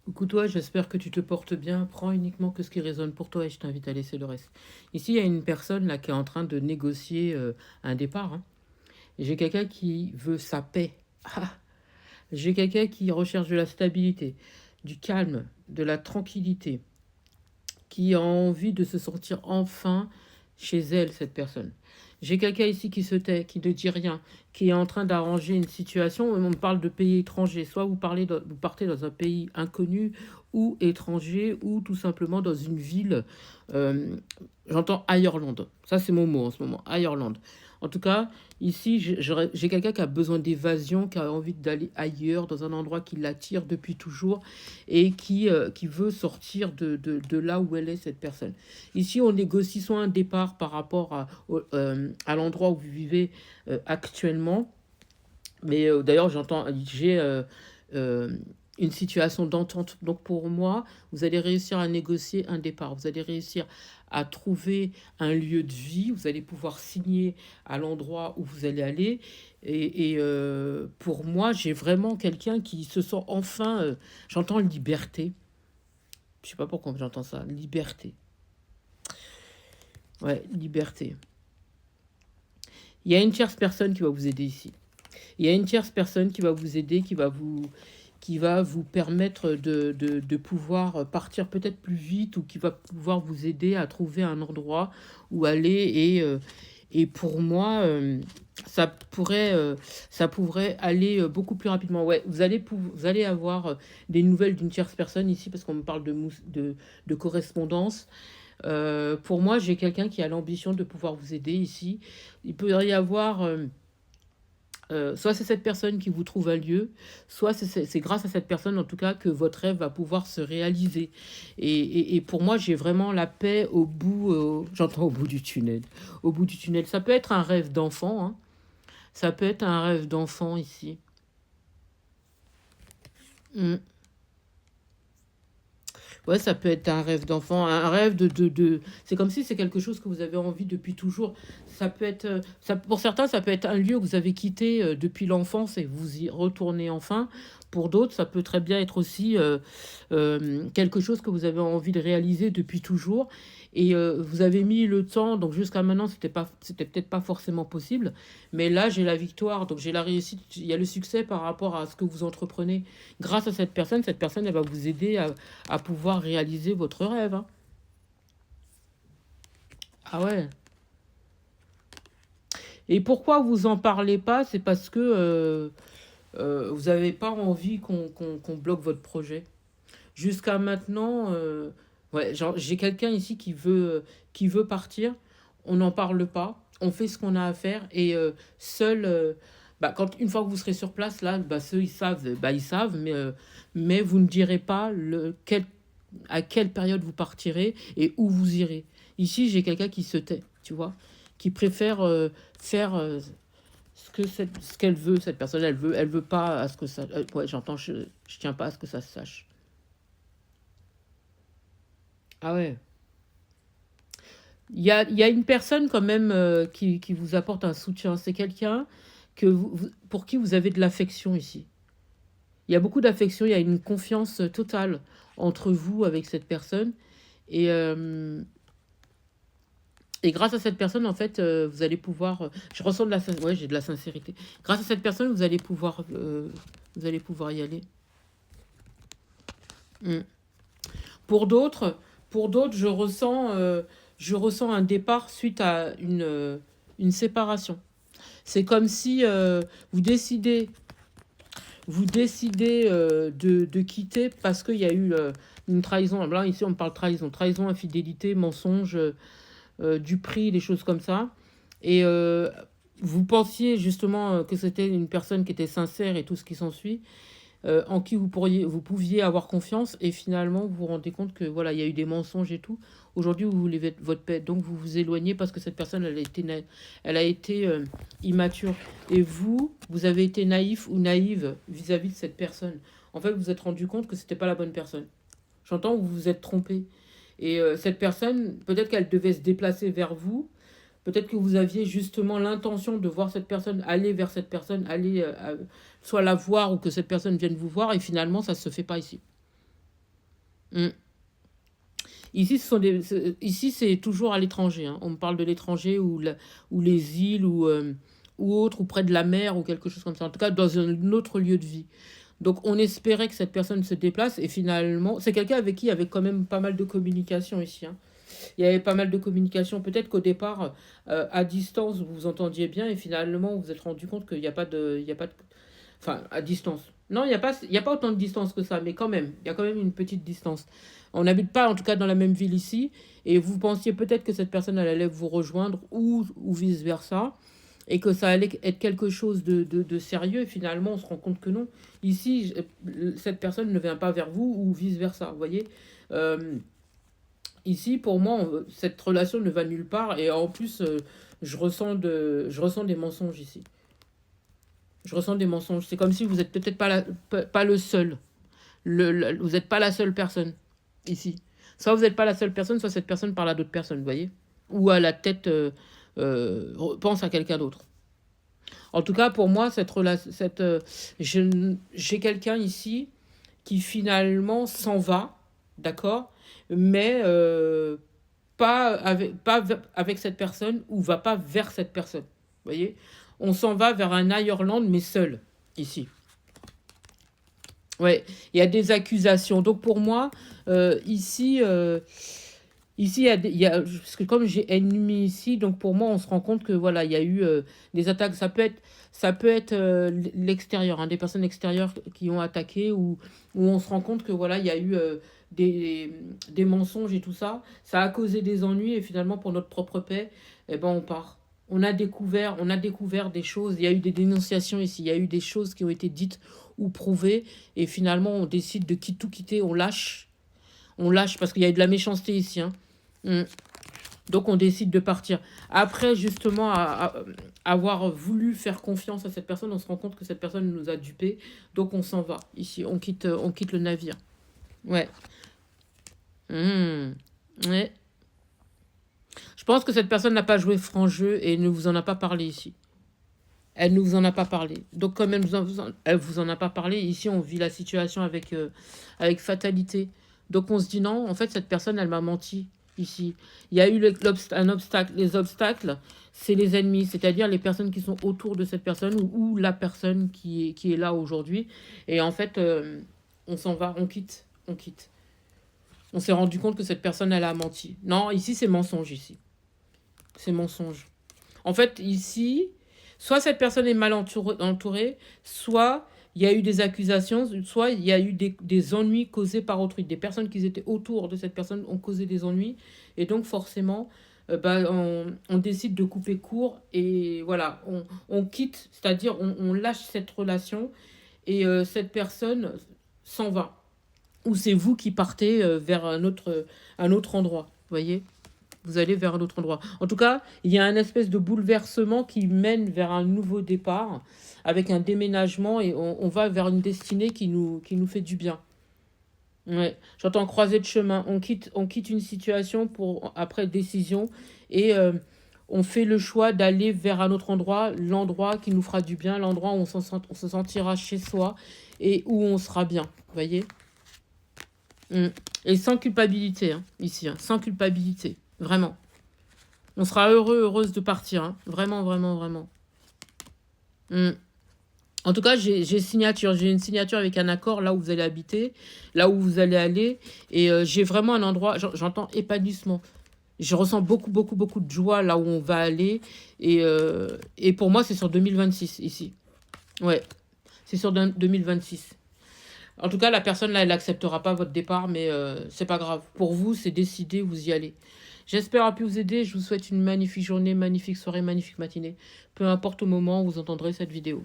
Écoute, toi, j'espère que tu te portes bien. Prends uniquement que ce qui résonne pour toi et je t'invite à laisser le reste. Ici, il y a une personne là qui est en train de négocier un départ, hein. J'ai quelqu'un qui veut sa paix. Ah, j'ai quelqu'un qui recherche de la stabilité, du calme, de la tranquillité, qui a envie de se sentir enfin chez elle, cette personne. J'ai quelqu'un ici qui se tait, qui ne dit rien, qui est en train d'arranger une situation. On parle de pays étrangers. Soit vous partez dans un pays inconnu ou étranger ou tout simplement dans une ville. euh, J'entends Ireland. Ça, c'est mon mot en ce moment. Ireland. En tout cas, ici, j'ai quelqu'un qui a besoin d'évasion, qui a envie d'aller ailleurs, dans un endroit qui l'attire depuis toujours et qui veut sortir de là où elle est, cette personne. Ici, on négocie soit un départ par rapport à l'endroit où vous vivez actuellement, mais d'ailleurs, j'ai euh, une situation d'entente. Donc pour moi, vous allez réussir à négocier un départ. Vous allez réussir à trouver un lieu de vie. Vous allez pouvoir signer à l'endroit où vous allez aller. Et pour moi, j'ai vraiment quelqu'un qui se sent enfin, j'entends liberté. Je sais pas pourquoi j'entends ça. Liberté. Ouais, liberté. Il y a une tierce personne qui va vous aider ici. Il y a une tierce personne qui va vous aider, qui va vous permettre de pouvoir partir peut-être plus vite ou qui va pouvoir vous aider à trouver un endroit où aller. Et pour moi, ça pourrait aller beaucoup plus rapidement. Ouais, vous allez avoir des nouvelles d'une tierce personne ici parce qu'on me parle de correspondance. Pour moi, j'ai quelqu'un qui a l'ambition de pouvoir vous aider ici. Il peut y avoir soit c'est cette personne qui vous trouve un lieu, soit c'est grâce à cette personne, en tout cas, que votre rêve va pouvoir se réaliser. Et pour moi, j'ai vraiment la paix au bout, j'entends au bout du tunnel. Au bout du tunnel. Ça peut être un rêve d'enfant, hein. Ça peut être un rêve d'enfant ici. Mm. Ouais, ça peut être un rêve d'enfant, un rêve C'est comme si c'est quelque chose que vous avez envie depuis toujours. Ça peut être, pour certains, ça peut être un lieu que vous avez quitté depuis l'enfance et vous y retournez enfin. Pour d'autres, ça peut très bien être aussi quelque chose que vous avez envie de réaliser depuis toujours. Et vous avez mis le temps, donc jusqu'à maintenant, c'était peut-être pas forcément possible. Mais là, j'ai la victoire, donc j'ai la réussite, il y a le succès par rapport à ce que vous entreprenez. Grâce à cette personne, elle va vous aider à pouvoir réaliser votre rêve, hein. Ah ouais. Et pourquoi vous en parlez pas? C'est parce que vous n'avez pas envie qu'on bloque votre projet. Jusqu'à maintenant, ouais, j'ai quelqu'un ici qui veut partir. On n'en parle pas. On fait ce qu'on a à faire. Et seul, une fois que vous serez sur place, là, ceux, ils savent, mais vous ne direz pas à quelle période vous partirez et où vous irez. Ici, j'ai quelqu'un qui se tait, tu vois, qui préfère faire ce qu'elle veut, cette personne. Elle veut pas à ce que ça. Ouais, j'entends, je tiens pas à ce que ça se sache. Ah ouais. Il y a une personne quand même qui vous apporte un soutien. C'est quelqu'un pour qui vous avez de l'affection ici. Il y a beaucoup d'affection, il y a une confiance totale entre vous avec cette personne. Et, euh, et grâce à cette personne, en fait, vous allez pouvoir... je ressens ouais, j'ai de la sincérité. Grâce à cette personne, vous allez pouvoir y aller. Mm. Pour d'autres, pour d'autres, je ressens un départ suite à une séparation. C'est comme si vous décidez de quitter parce qu'il y a eu une trahison. Là, ici, on parle trahison. Trahison, infidélité, mensonge, du prix, des choses comme ça. Et vous pensiez justement que c'était une personne qui était sincère et tout ce qui s'ensuit, en qui vous pouviez avoir confiance, et finalement vous vous rendez compte que voilà, il y a eu des mensonges et tout. Aujourd'hui, vous voulez votre paix, donc vous vous éloignez parce que cette personne, elle a été immature. Et vous avez été naïf ou naïve vis-à-vis de cette personne. En fait, vous vous êtes rendu compte que c'était pas la bonne personne. J'entends, vous vous êtes trompé. Et cette personne, peut-être qu'elle devait se déplacer vers vous. Peut-être que vous aviez justement l'intention de voir cette personne, aller vers cette personne, aller soit la voir ou que cette personne vienne vous voir, et finalement, ça ne se fait pas ici. Mm. Ici, ici c'est toujours à l'étranger, hein. On me parle de l'étranger ou les îles ou autre, ou près de la mer ou quelque chose comme ça. En tout cas, dans un autre lieu de vie. Donc, on espérait que cette personne se déplace et finalement, c'est quelqu'un avec qui il y avait quand même pas mal de communication ici, hein. Il y avait pas mal de communication. Peut-être qu'au départ, à distance, vous vous entendiez bien et finalement, vous vous êtes rendu compte qu'il n'y a pas de, il y a pas de, enfin, à distance. Non, il y a pas autant de distance que ça, mais quand même, il y a quand même une petite distance. On n'habite pas, en tout cas, dans la même ville ici, et vous pensiez peut-être que cette personne elle allait vous rejoindre ou vice-versa, et que ça allait être quelque chose de sérieux, et finalement, on se rend compte que non. Ici, cette personne ne vient pas vers vous, ou vice-versa, vous voyez. Euh, Ici, pour moi, cette relation ne va nulle part, et en plus, je ressens des mensonges ici. Je ressens des mensonges. C'est comme si vous n'êtes peut-être pas le seul. Vous n'êtes pas la seule personne ici. Soit vous n'êtes pas la seule personne, soit cette personne parle à d'autres personnes, vous voyez. Ou à la tête pense à quelqu'un d'autre. En tout cas, pour moi, j'ai quelqu'un ici qui finalement s'en va, d'accord, mais pas avec cette personne ou va pas vers cette personne. Vous voyez, on s'en va vers un Ireland, mais seul, ici. Ouais, il y a des accusations. Donc pour moi, ici, ici parce que comme j'ai ennemi ici, donc pour moi, on se rend compte que voilà, il y a eu des attaques. Ça peut être l'extérieur, hein, des personnes extérieures qui ont attaqué, ou on se rend compte que voilà, il y a eu des, des mensonges et tout ça. Ça a causé des ennuis et finalement, pour notre propre paix, eh ben, on part. On a découvert des choses. Il y a eu des dénonciations ici. Il y a eu des choses qui ont été dites ou prouvées. Et finalement, on décide de tout quitter. On lâche. On lâche parce qu'il y a eu de la méchanceté ici, hein. Mm. Donc, on décide de partir. Après, justement, avoir voulu faire confiance à cette personne, on se rend compte que cette personne nous a dupés. Donc, on s'en va. Ici, on quitte le navire. Ouais. Mm. Ouais. Je pense que cette personne n'a pas joué franc jeu et ne vous en a pas parlé ici. Elle ne vous en a pas parlé. Donc, comme elle vous en a pas parlé, ici, on vit la situation avec fatalité. Donc, on se dit non, en fait, cette personne, elle m'a menti ici. Il y a eu un obstacle. Les obstacles, c'est les ennemis, c'est-à-dire les personnes qui sont autour de cette personne ou la personne qui est là aujourd'hui. Et en fait, on s'en va, on quitte, on quitte. On s'est rendu compte que cette personne, elle a menti. Non, ici, c'est mensonge, ici. C'est mensonge. En fait, ici, soit cette personne est mal entourée, soit il y a eu des accusations, soit il y a eu des ennuis causés par autrui. Des personnes qui étaient autour de cette personne ont causé des ennuis. Et donc, forcément, on décide de couper court et voilà, on quitte, c'est-à-dire on lâche cette relation et cette personne s'en va. Ou c'est vous qui partez vers un autre endroit, vous voyez, vous allez vers un autre endroit. En tout cas, il y a un espèce de bouleversement qui mène vers un nouveau départ, avec un déménagement, et on va vers une destinée qui nous fait du bien. Ouais. J'entends croiser de chemin. On quitte une situation pour après décision, et on fait le choix d'aller vers un autre endroit, l'endroit qui nous fera du bien, l'endroit où on se sentira chez soi et où on sera bien. Vous voyez. Mm. Et sans culpabilité, hein, ici, hein, sans culpabilité, vraiment. On sera heureuse de partir, hein, vraiment, vraiment, vraiment. Mm. En tout cas, j'ai une signature avec un accord là où vous allez habiter, là où vous allez aller, et j'ai vraiment un endroit, j'entends épanouissement. Je ressens beaucoup, beaucoup, beaucoup de joie là où on va aller, et pour moi, c'est sur 2026 ici. Ouais, c'est sur 2026. En tout cas, la personne là, elle n'acceptera pas votre départ, mais c'est pas grave. Pour vous, c'est décidé, vous y allez. J'espère avoir pu vous aider. Je vous souhaite une magnifique journée, magnifique soirée, magnifique matinée. Peu importe au moment où vous entendrez cette vidéo.